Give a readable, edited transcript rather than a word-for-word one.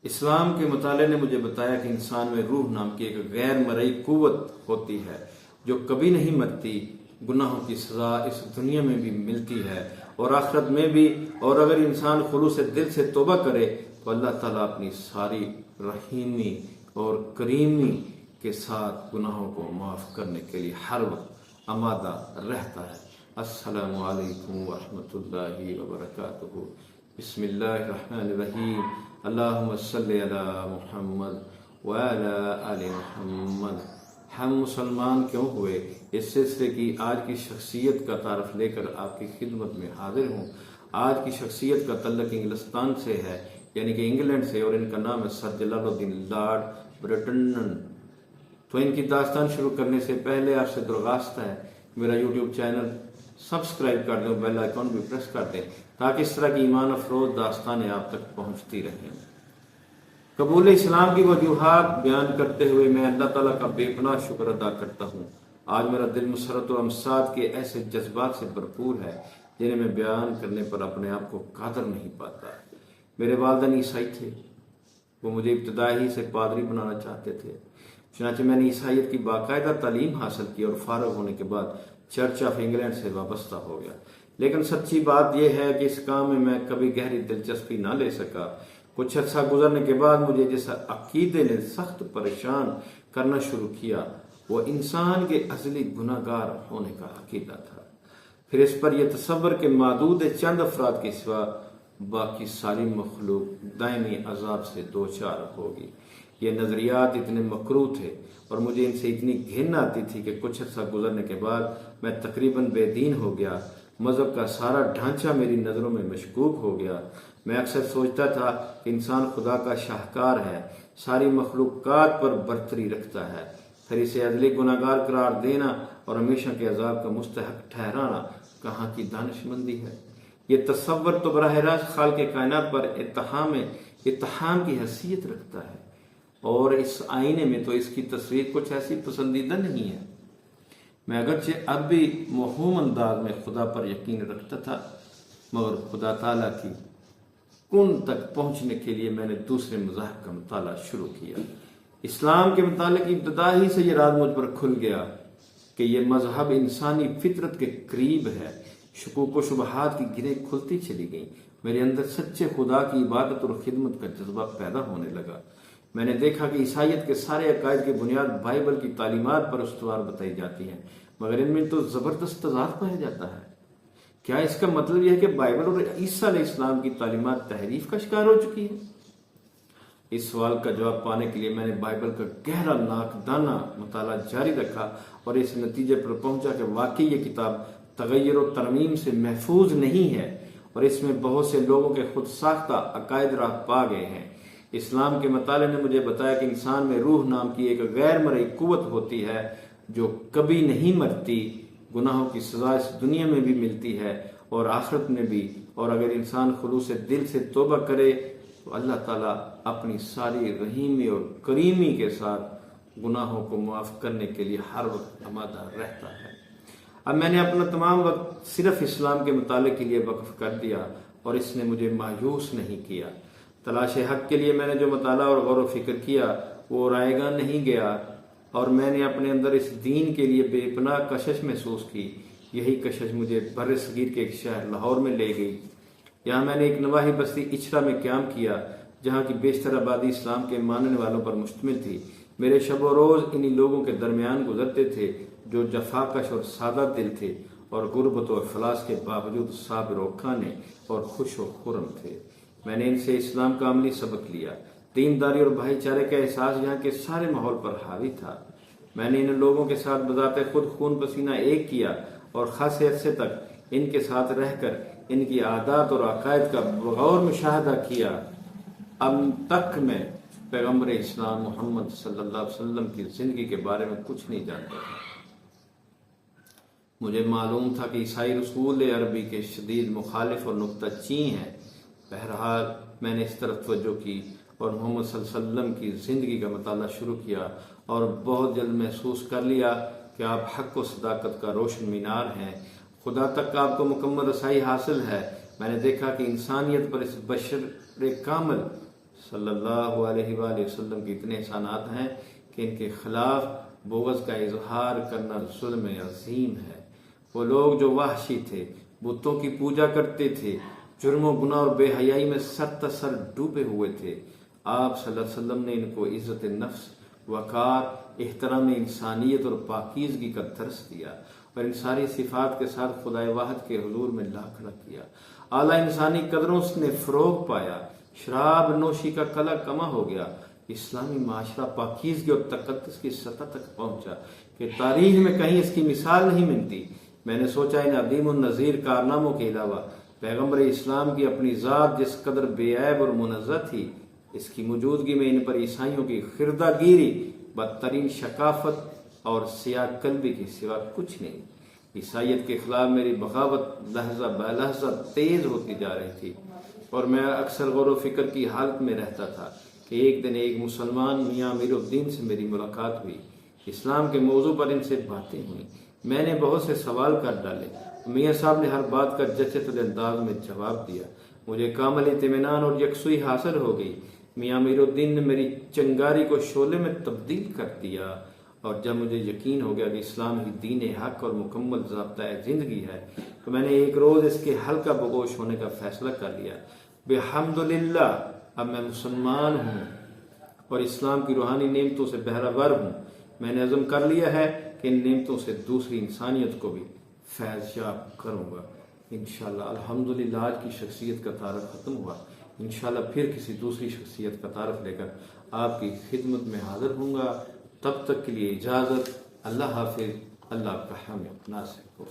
اسلام کے مطالعے نے مجھے بتایا کہ انسان میں روح نام کی ایک غیر مرئی قوت ہوتی ہے جو کبھی نہیں مرتی۔ گناہوں کی سزا اس دنیا میں بھی ملتی ہے اور آخرت میں بھی، اور اگر انسان خلوص دل سے توبہ کرے تو اللہ تعالیٰ اپنی ساری رحیمی اور کریمی کے ساتھ گناہوں کو معاف کرنے کے لیے ہر وقت آمادہ رہتا ہے۔ السلام علیکم ورحمۃ اللہ وبرکاتہ۔ بسم اللہ الرحمن الرحیم۔ اللہم صلی علی محمد وعلی آل محمد۔ ہم مسلمان کیوں ہوئے، اس سلسلے کی آج کی شخصیت کا تعارف لے کر آپ کی خدمت میں حاضر ہوں۔ آج کی شخصیت کا تعلق انگلستان سے ہے، یعنی کہ انگلینڈ سے، اور ان کا نام ہے سر جلال الدین لارڈ برٹن۔ تو ان کی داستان شروع کرنے سے پہلے آپ سے درخواست ہے میرا یوٹیوب چینل سبسکرائب کر دیں، بیل آئیکن بھی پریس کر دیں تاکہ اس طرح کی ایمان افروز داستانیں آپ تک پہنچتی رہیں۔ قبول اسلام کی وجوہات بیان کرتے ہوئے میں اللہ تعالیٰ کا بے پناہ شکر ادا کرتا ہوں۔ آج میرا دل مسرت و امساد کے ایسے جذبات سے بھرپور ہے جنہیں میں بیان کرنے پر اپنے آپ کو قادر نہیں پاتا۔ میرے والدین عیسائی تھے، وہ مجھے ابتدائی ہی سے پادری بنانا چاہتے تھے، چنانچہ میں نے عیسائیت کی باقاعدہ تعلیم حاصل کی اور فارغ ہونے کے بعد چرچ آف انگلینڈ سے وابستہ ہو گیا۔ لیکن سچی بات یہ ہے کہ اس کام میں کبھی گہری دلچسپی نہ لے سکا۔ کچھ عرصہ گزرنے کے بعد مجھے جس عقیدے نے سخت پریشان کرنا شروع کیا وہ انسان کے ازلی گناہ گار ہونے کا عقیدہ تھا۔ پھر اس پر یہ تصور کہ محدود چند افراد کے سوا باقی ساری مخلوق دائمی عذاب سے دوچار ہوگی۔ یہ نظریات اتنے مکروہ تھے اور مجھے ان سے اتنی گھن آتی تھی کہ کچھ عرصہ گزرنے کے بعد میں تقریباً بے دین ہو گیا۔ مذہب کا سارا ڈھانچہ میری نظروں میں مشکوک ہو گیا۔ میں اکثر سوچتا تھا کہ انسان خدا کا شاہکار ہے، ساری مخلوقات پر برتری رکھتا ہے، پھر اسے ازلی گناہ گار قرار دینا اور ہمیشہ کے عذاب کا مستحق ٹھہرانا کہاں کی دانش مندی ہے۔ یہ تصور تو براہ راست خالق کائنات پر اتہام کی حیثیت رکھتا ہے، اور اس آئینے میں تو اس کی تصویر کچھ ایسی پسندیدہ نہیں ہے۔ میں اگرچہ اب بھی موہوم انداز میں خدا پر یقین رکھتا تھا، مگر خدا تعالیٰ کی کن تک پہنچنے کے لیے میں نے دوسرے مذاہب کا مطالعہ شروع کیا۔ اسلام کے متعلق ابتدا ہی سے یہ راز مجھ پر کھل گیا کہ یہ مذہب انسانی فطرت کے قریب ہے۔ شکوک و شبہات کی گرہیں کھلتی چلی گئیں۔ میرے اندر سچے خدا کی عبادت اور خدمت کا جذبہ پیدا ہونے لگا۔ میں نے دیکھا کہ عیسائیت کے سارے عقائد کی بنیاد بائبل کی تعلیمات پر استوار بتائی جاتی ہیں، مگر ان میں تو زبردست تضاد پایا جاتا ہے۔ کیا اس کا مطلب یہ ہے کہ بائبل اور عیسیٰ علیہ السلام کی تعلیمات تحریف کا شکار ہو چکی ہے؟ اس سوال کا جواب پانے کے لیے میں نے بائبل کا گہرا ناقدانہ مطالعہ جاری رکھا اور اس نتیجے پر پہنچا کہ واقعی یہ کتاب تغیر و ترمیم سے محفوظ نہیں ہے اور اس میں بہت سے لوگوں کے خود ساختہ عقائد راہ پا گئے ہیں۔ اسلام کے مطالعے نے مجھے بتایا کہ انسان میں روح نام کی ایک غیر مرئی قوت ہوتی ہے جو کبھی نہیں مرتی۔ گناہوں کی سزا اس دنیا میں بھی ملتی ہے اور آخرت میں بھی، اور اگر انسان خلوص دل سے توبہ کرے تو اللہ تعالیٰ اپنی ساری رحیمی اور کریمی کے ساتھ گناہوں کو معاف کرنے کے لیے ہر وقت آمادہ رہتا ہے۔ اب میں نے اپنا تمام وقت صرف اسلام کے مطالعے کے لیے وقف کر دیا اور اس نے مجھے مایوس نہیں کیا۔ تلاش حق کے لیے میں نے جو مطالعہ اور غور و فکر کیا وہ رائے گاہ نہیں گیا، اور میں نے اپنے اندر اس دین کے لیے بے پناہ کشش محسوس کی۔ یہی کشش مجھے بر صغیر کے ایک شہر لاہور میں لے گئی۔ یہاں میں نے ایک نواحی بستی اچھرا میں قیام کیا جہاں کی بیشتر آبادی اسلام کے ماننے والوں پر مشتمل تھی۔ میرے شب و روز انہی لوگوں کے درمیان گزرتے تھے جو جفاکش اور سادہ دل تھے اور غربت و افلاس کے باوجود صابر و کھانے اور خوش و خرم تھے۔ میں نے ان سے اسلام کا عملی سبق لیا۔ دینداری اور بھائی چارے کا احساس یہاں کے سارے ماحول پر حاوی تھا۔ میں نے ان لوگوں کے ساتھ بذات خود خون پسینہ ایک کیا اور خاصے عرصے تک ان کے ساتھ رہ کر ان کی عادات اور عقائد کا بغور مشاہدہ کیا۔ اب تک میں پیغمبر اسلام محمد صلی اللہ علیہ وسلم کی زندگی کے بارے میں کچھ نہیں جانتا تھا۔ مجھے معلوم تھا کہ عیسائی رسول عربی کے شدید مخالف اور نکتہ چین ہیں۔ بہرحال میں نے اس طرف توجہ کی اور محمد صلی اللہ علیہ وسلم کی زندگی کا مطالعہ شروع کیا اور بہت جلد محسوس کر لیا کہ آپ حق و صداقت کا روشن مینار ہیں۔ خدا تک آپ کو مکمل رسائی حاصل ہے۔ میں نے دیکھا کہ انسانیت پر اس بشر کامل صلی اللہ علیہ وآلہ وسلم کے اتنے احسانات ہیں کہ ان کے خلاف بغض کا اظہار کرنا ظلم عظیم ہے۔ وہ لوگ جو وحشی تھے، بتوں کی پوجا کرتے تھے، جرم و گناہ اور بے حیائی میں سر تسر ڈوبے ہوئے تھے، آپ صلی اللہ علیہ وسلم نے ان کو عزت نفس، وقار، احترام انسانیت اور پاکیزگی کا درس دیا اور ان ساری صفات کے ساتھ خدائے واحد کے حضور میں لا کھڑا کیا۔ اعلیٰ انسانی قدروں نے فروغ پایا، شراب نوشی کا کلا کما ہو گیا، اسلامی معاشرہ پاکیزگی اور تقدس کی سطح تک پہنچا کہ تاریخ میں کہیں اس کی مثال نہیں ملتی۔ میں نے سوچا ان عظیم النظیر کارناموں کے علاوہ پیغمبر اسلام کی اپنی ذات جس قدر بے عیب اور منزہ تھی، اس کی موجودگی میں ان پر عیسائیوں کی خردہ گیری، بدترین شقافت اور سیاہ قلبی کے سوا کچھ نہیں۔ عیسائیت کے خلاف میری بغاوت لحظہ بہ لحظہ تیز ہوتی جا رہی تھی اور میں اکثر غور و فکر کی حالت میں رہتا تھا کہ ایک دن ایک مسلمان میاں امیر الدین سے میری ملاقات ہوئی۔ اسلام کے موضوع پر ان سے باتیں ہوئیں، میں نے بہت سے سوال کر ڈالے، میاں صاحب نے ہر بات کا جچے تلے انداز میں جواب دیا، مجھے کامل اطمینان اور یکسوئی حاصل ہو گئی۔ میاں امیر الدین نے میری چنگاری کو شعلے میں تبدیل کر دیا اور جب مجھے یقین ہو گیا کہ اسلام ہی دین حق اور مکمل ضابطۂ زندگی ہے تو میں نے ایک روز اس کے حل کا بگوش ہونے کا فیصلہ کر لیا۔ بحمدللہ اب میں مسلمان ہوں اور اسلام کی روحانی نعمتوں سے بہرہ ہوں۔ میں نے عزم کر لیا ہے کہ ان نعمتوں سے دوسری انسانیت کو بھی فیض یاب کروں گا انشاءاللہ۔ الحمدللہ آج کی شخصیت کا تعارف ختم ہوا، انشاءاللہ پھر کسی دوسری شخصیت کا تعارف لے کر آپ کی خدمت میں حاضر ہوں گا۔ تب تک کے لیے اجازت، اللہ حافظ، اللہ آپ کا حامی ناصر ہو۔